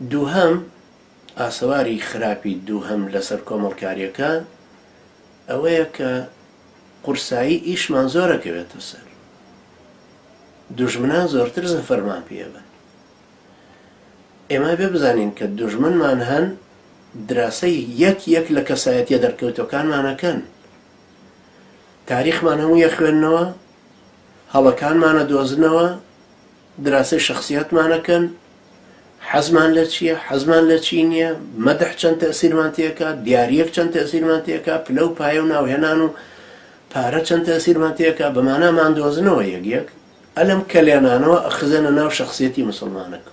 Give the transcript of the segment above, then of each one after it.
دووهەم ئاسەواری خراپی دووهەم لەسەر کۆمەڵکاریەکە ئەوەیە کە قورسایی ئیشمان زۆرەکەوێتە سەر، دوژمنان زۆرتر زەفەرمان پێبن. ئێمە بێ بزانین کە دوژمنمان هەن دراسەی یەک لە کەسایەتیە دەرکەوتەکانمانەکەن، تاریخمان هەموو یەخوێننەوە، هەڵەکانمانە دۆزنەوە، دراسەی شخصیەتمانەکەن، حەزمان لە چییە، حەزمان لە چی نییە، مەدح چەند تەئسیرمان تێکا، دیاریەک چەند تەئسیرمان تێکا، پلە و پایە و ناوهێنان و پارە چەند تەئسیرمان تێکا، بەمانامان دۆزنەوە یەک ئەلەم کەلێنانەوە ئەخزەنە ناو شخصیەتی مسلمانەکە.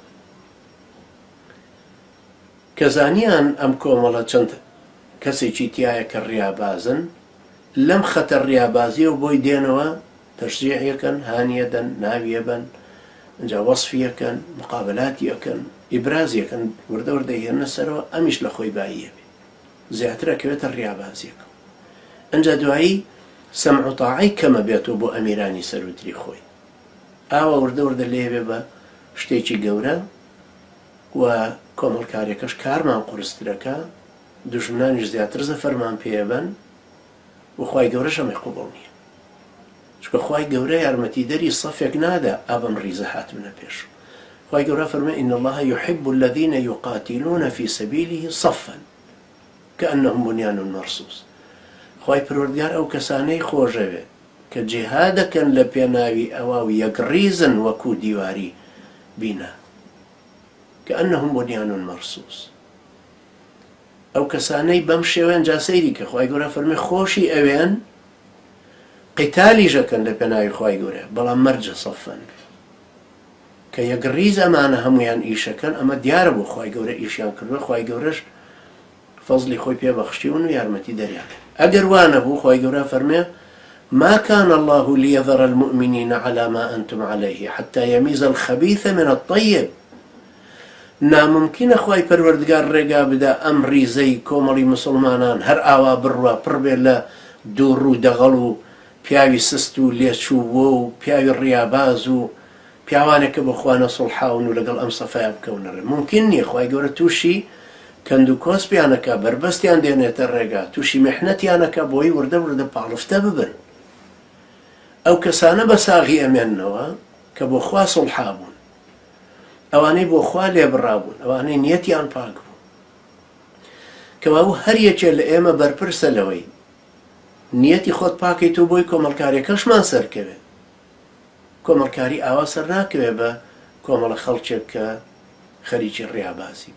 کە زانیان ئەم کۆمەڵە چەند کەسێکی تایە کە ڕیابازن، لەم خەتە ڕیابازیەوە بۆی دێنەوە تەشجیعیەکەن، هانیەدەن، ناویەبەن، اینجا وەصفیەکەن، مقابلاتی ئیبرازیەکەن، وردە هێنە سەرەوە، ئەمیش لە خۆی باییە بێ زیاتر ئەکەوێتە ڕیابازیەکە. ئەنجا دوایی سەمع و تاعەی کەمە بێتەوە بۆ ئەمیرانی سەروتری خۆی، ئاوە وردە لێوێ بە شتێکی گەورە و کۆمەڵکاریەکەش کارمان قورسترەکە، دوژمنانیش زیاتر زەفەرمان پێبن و خوای گەورەش ئەمەی قوبوڵ نییە، چونکە خوای گەورە یارمەتیدەری سەفێک نادا ئەبەم ڕیزە هاتبنە پێش. خوای گەورە فەرمێ إن الله يحب الذين يقاتلون في سبيله صفا كأنهم بنيان مرصوص. خوای پروردگار ئەو کەسانەی خۆشەوێ کە جیهادەکەن لە پێناوی ئەوە و یەکڕیزن وەکو دیواری بینە، كأنهم بنيان مرصوص. ئەو کەسانەی بەم شێوەیان جا سەیری کە خوای گەورە فەرمێ خۆشی ئەوێن قیتالیشەکەن لە پێناوی خوای گەورە، بەڵام مەرجە سەفەن، کە یەکڕیز ئەمانە هەمویان ئیشەکەن. ئەمە دیارە بۆ خوای گەورە ئیشیان کردووە، خوای گەورەش فەزلی خۆی پێبەخشیون و یارمەتی دەریان. ئەگەر وانە بوو خوای گەورە فەرمێ ما كان الله ليذر المؤمنين على ما أنتم عليه حتى يميز الخبيث من الطيب. ناممکنە خوای پەروەردگار ڕێگا بدا ئەم ریزەی کۆمەڵی مسلمانان هەر ئاوا بڕوە پڕبێ لە دوو ڕوو دەغەڵ و پیاوی سست و لێچووە و پیاوی ڕیاباز و پیاوانێکە بەخوانە سڵحاون و لەگەڵ ئەم سەفایە بکەونەڕێ. ممکن نییە خوای گەورە تووشی کەند و کۆسپیانەکە، بربەستیان دێنێتە ڕێگا، تووشی میحنەتیانەکە بۆی وردە پاڵفتە ببن. ئەو کەسانە بە ساغی ئەمێننەوە کە بۆ خوا سڵحا بوون، ئەوانەی بۆ خوا لێبڕابوون، ئەوانەی نیەتیان پاک بوو، کەوا هەر یەکێ لە ئێمە بەرپرسە لەوەی نیەتی خۆت پاکەیت و بۆی کۆمەڵکاریەکەشمان سەرکەوێت. کۆمەڵکاری ئاوا سەر ناکەوێت بە کۆمەڵە خەڵکێک کە خەریکی ڕیابازی